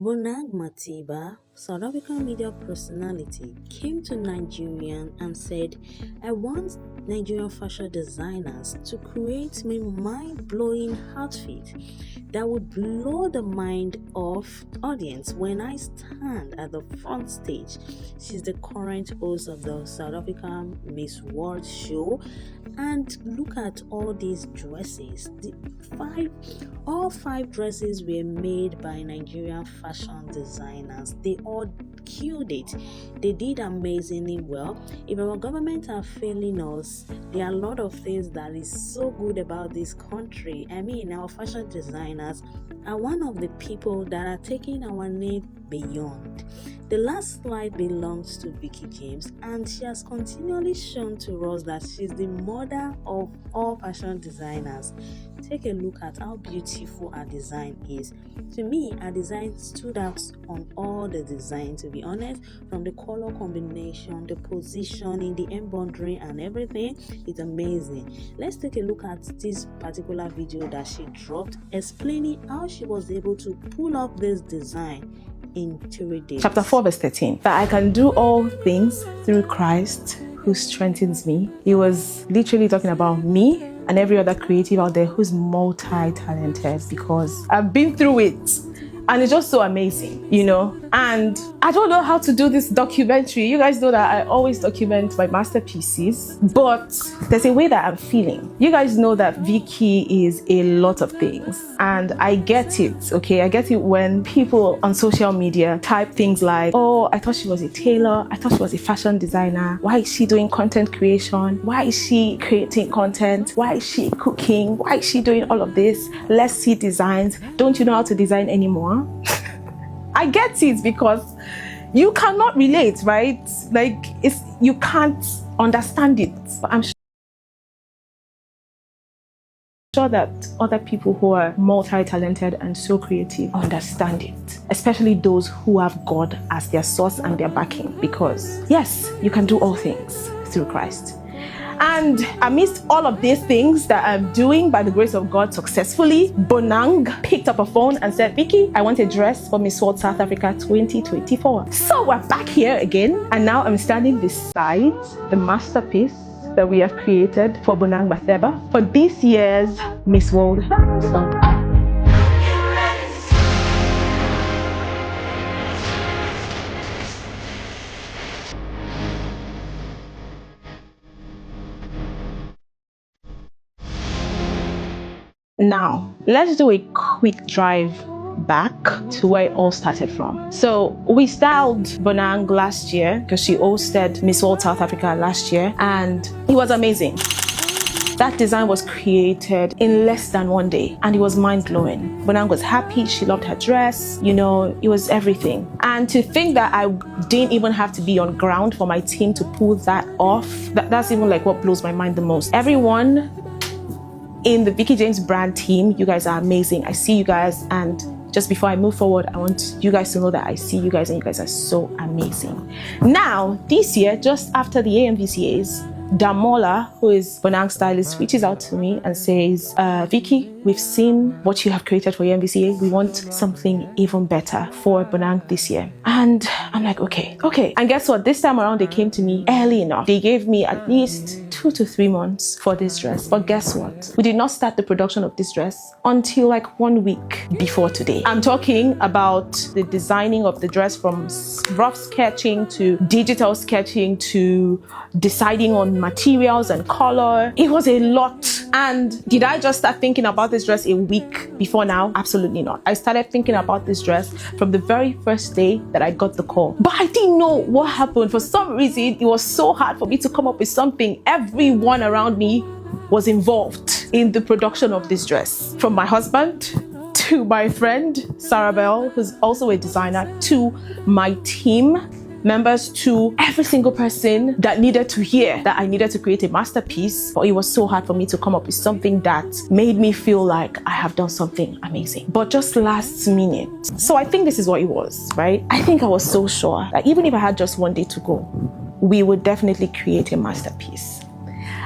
Bonang Matheba, South African media personality, came to Nigerian and said, I want Nigerian fashion designers to create me mind-blowing outfit that would blow the mind of audience when I stand at the front stage. She's the current host of the South African Miss World show, and look at all these dresses. All five dresses were made by Nigerian fashion designers. They all killed it. They did amazingly well. If our government are failing us, there are a lot of things that is so good about this country. I mean, our fashion designers are one of the people that are taking our name beyond. The last slide belongs to Veekee James, and she has continually shown to us that she's the mother of all fashion designers. Take a look at how beautiful her design is. To me, her design stood out on all the design, to be honest, from the color combination, the positioning, the embroidery and everything. It's amazing. Let's take a look at this particular video that she dropped explaining how she was able to pull off this design in 3 days. Chapter 4 verse 13, that I can do all things through Christ who strengthens me. He was literally talking about me and every other creative out there who's multi-talented, because I've been through it and it's just so amazing, you know. And I don't know how to do this documentary. You guys know that I always document my masterpieces, but there's a way that I'm feeling. You guys know that Veekee is a lot of things, and I get it, okay? I get it when people on social media type things like, oh, I thought she was a tailor, I thought she was a fashion designer, why is she doing content creation, why is she creating content, why is she cooking, why is she doing all of this, let's see designs, don't you know how to design anymore? I get it, because you cannot relate, right? Like, you can't understand it. But I'm sure that other people who are multi-talented and so creative understand it, especially those who have God as their source and their backing, because yes, you can do all things through Christ. And amidst all of these things that I'm doing by the grace of God successfully, Bonang picked up a phone and said, Veekee, I want a dress for Miss World South Africa 2024. So we're back here again, and now I'm standing beside the masterpiece that we have created for Bonang Matheba for this year's Miss World South Africa. Now, let's do a quick drive back to where it all started from. So we styled Bonang last year because she hosted Miss World South Africa last year, and it was amazing. That design was created in less than 1 day, and it was mind-blowing. Bonang was happy, she loved her dress, you know, it was everything. And to think that I didn't even have to be on ground for my team to pull that off, that's even like what blows my mind the most. Everyone in the Veekee James brand team, you guys are amazing. I see you guys, and just before I move forward, I want you guys to know that I see you guys and you guys are so amazing. Now, this year, just after the AMVCAs, Damola, who is Bonang's stylist, reaches out to me and says, Veekee, we've seen what you have created for your MVCA. We want something even better for Bonang this year. And I'm like, okay. And guess what? This time around, they came to me early enough. They gave me at least 2 to 3 months for this dress. But guess what? We did not start the production of this dress until like 1 week before today. I'm talking about the designing of the dress, from rough sketching to digital sketching to deciding on materials and color. It was a lot. And did I just start thinking about this dress a week before now? Absolutely not. I started thinking about this dress from the very first day that I got the call. But I didn't know what happened. For some reason, it was so hard for me to come up with something. Everyone around me was involved in the production of this dress. From my husband, to my friend, Sarah Bell, who's also a designer, to my team members, to every single person that needed to hear that I needed to create a masterpiece. But it was so hard for me to come up with something that made me feel like I have done something amazing, but just last minute. So I think this is what it was, right? I think I was so sure that even if I had just 1 day to go, we would definitely create a masterpiece.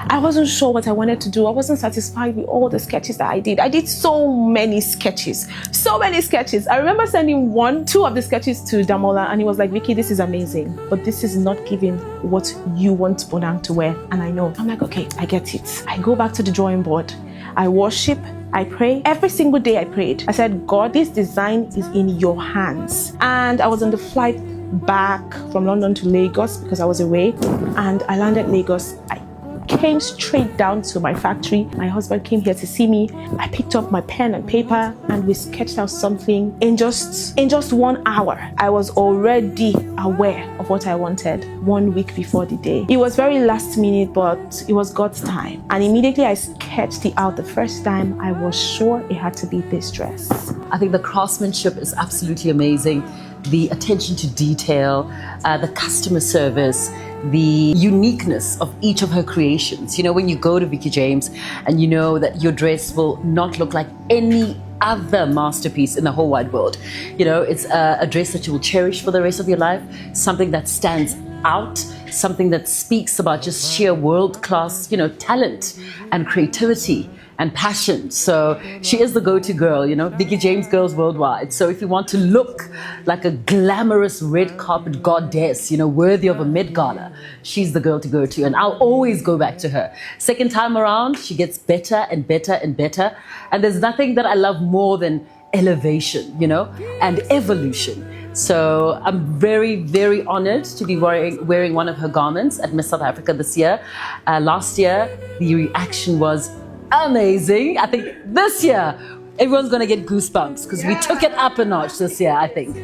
I wasn't sure what I wanted to do. I wasn't satisfied with all the sketches that I did. I did so many sketches. I remember sending two of the sketches to Damola, and he was like, Veekee, this is amazing, but this is not giving what you want Bonang to wear. And I know. I'm like, okay, I get it. I go back to the drawing board. I worship. I pray. Every single day I prayed. I said, God, this design is in your hands. And I was on the flight back from London to Lagos because I was away, and I landed Lagos. I came straight down to my factory. My husband came here to see me. I picked up my pen and paper and we sketched out something. In just 1 hour, I was already aware of what I wanted 1 week before the day. It was very last minute, but it was God's time. And immediately I sketched it out the first time. I was sure it had to be this dress. I think the craftsmanship is absolutely amazing. The attention to detail, the customer service, the uniqueness of each of her creations. You know, when you go to Veekee James and you know that your dress will not look like any other masterpiece in the whole wide world. You know, it's a dress that you will cherish for the rest of your life, something that stands out, something that speaks about just sheer world-class, you know, talent and creativity and passion. So she is the go-to girl, you know, Veekee James girls worldwide. So if you want to look like a glamorous red carpet goddess, you know, worthy of a Met Gala, she's the girl to go to. And I'll always go back to her. Second time around, she gets better and better and better. And there's nothing that I love more than elevation, you know, and evolution. So I'm very, very honored to be wearing one of her garments at Miss South Africa this year. Last year, the reaction was amazing. I think this year, everyone's going to get goosebumps because we took it up a notch this year, I think.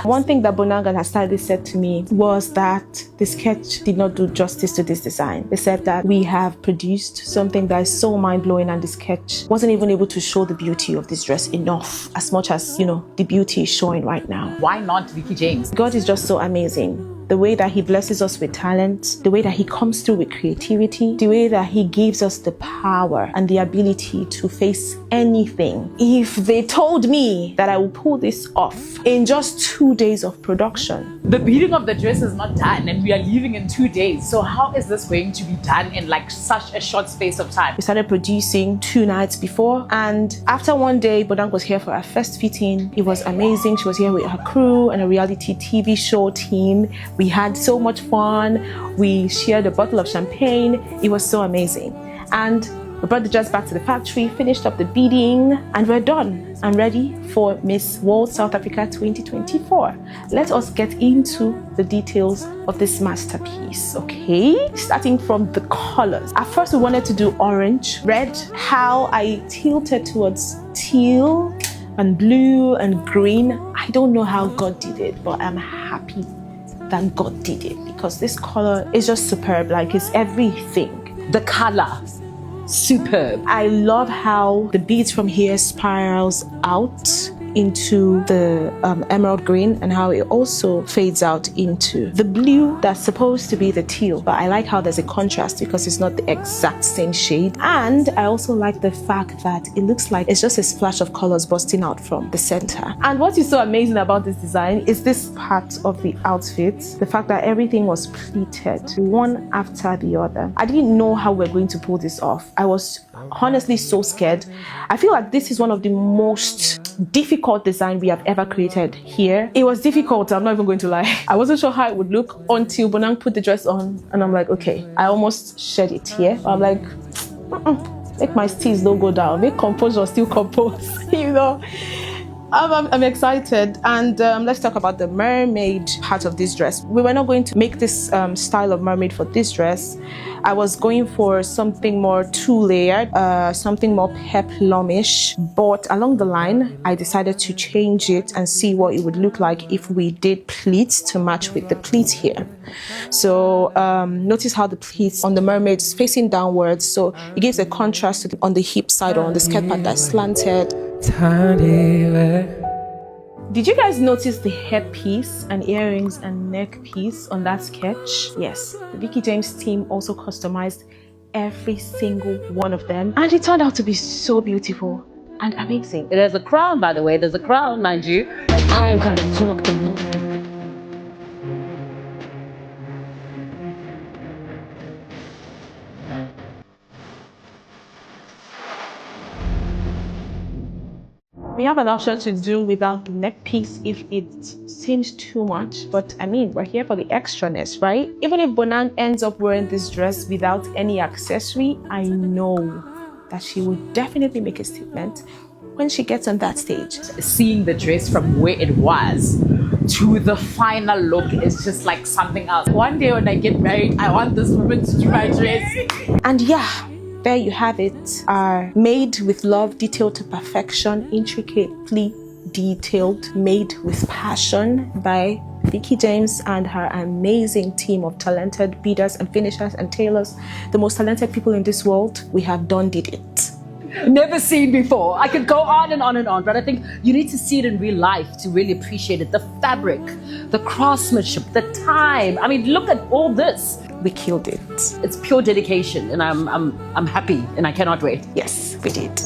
One thing that Bonang and her stylist said to me was that the sketch did not do justice to this design. They said that we have produced something that is so mind-blowing, and the sketch wasn't even able to show the beauty of this dress enough, as much as, you know, the beauty is showing right now. Why not Veekee James? God is just so amazing. The way that he blesses us with talent, the way that he comes through with creativity, the way that he gives us the power and the ability to face anything. If they told me that I would pull this off in just 2 days of production. The beating of the dress is not done and we are leaving in 2 days. So how is this going to be done in like such a short space of time? We started producing 2 nights before, and after 1 day, Bonang was here for our first fitting. It was amazing. She was here with her crew and a reality TV show team. We had so much fun. We shared a bottle of champagne. It was so amazing. And we brought the dress back to the factory, finished up the beading, and we're done and ready for Miss World South Africa 2024. Let us get into the details of this masterpiece, okay? Starting from the colors. At first, we wanted to do orange, red. How I tilted towards teal and blue and green. I don't know how God did it, but I'm happy that God did it, because this color is just superb. Like, it's everything. The color, superb. I love how the beads from here spirals out into the emerald green, and how it also fades out into the blue that's supposed to be the teal. But I like how there's a contrast because it's not the exact same shade. And I also like the fact that it looks like it's just a splash of colors busting out from the center. And what is so amazing about this design is this part of the outfit, the fact that everything was pleated one after the other. I didn't know how we're going to pull this off. I was honestly so scared. I feel like this is one of the most difficult design we have ever created here. It was difficult, I'm not even going to lie. I wasn't sure how it would look until Bonang put the dress on, and I'm like, okay. I almost shed it here. I'm like, make my steez don't go down, make composure still compose, you know. I'm excited. And let's talk about the mermaid part of this dress. We were not going to make this style of mermaid for this dress. I was going for something more 2-layered, something more peplumish. But along the line, I decided to change it and see what it would look like if we did pleats to match with the pleats here. So notice how the pleats on the mermaid is facing downwards. So it gives a contrast on the hip side or on the skirt part that's slanted. Did you guys notice the headpiece and earrings and neck piece on that sketch? Yes, the Veekee James team also customized every single one of them, and it turned out to be so beautiful and amazing. There's a crown, by the way. There's a crown, mind you. I gotta talk to you. have an option to do without the neck piece if it seems too much, but I mean, we're here for the extraness, right? Even if Bonang ends up wearing this dress without any accessory, I know that she will definitely make a statement when she gets on that stage. Seeing the dress from where it was to the final look is just like something else. One day when I get married, I want this woman to do my dress. And yeah, there you have it. Our made with love, detailed to perfection, intricately detailed, made with passion by Veekee James and her amazing team of talented beaders and finishers and tailors, the most talented people in this world. We have did it. Never seen before. I could go on and on and on, but I think you need to see it in real life to really appreciate it. The fabric, the craftsmanship, the time. I mean, look at all this. We killed it. It's pure dedication, and I'm happy, and I cannot wait. Yes, we did.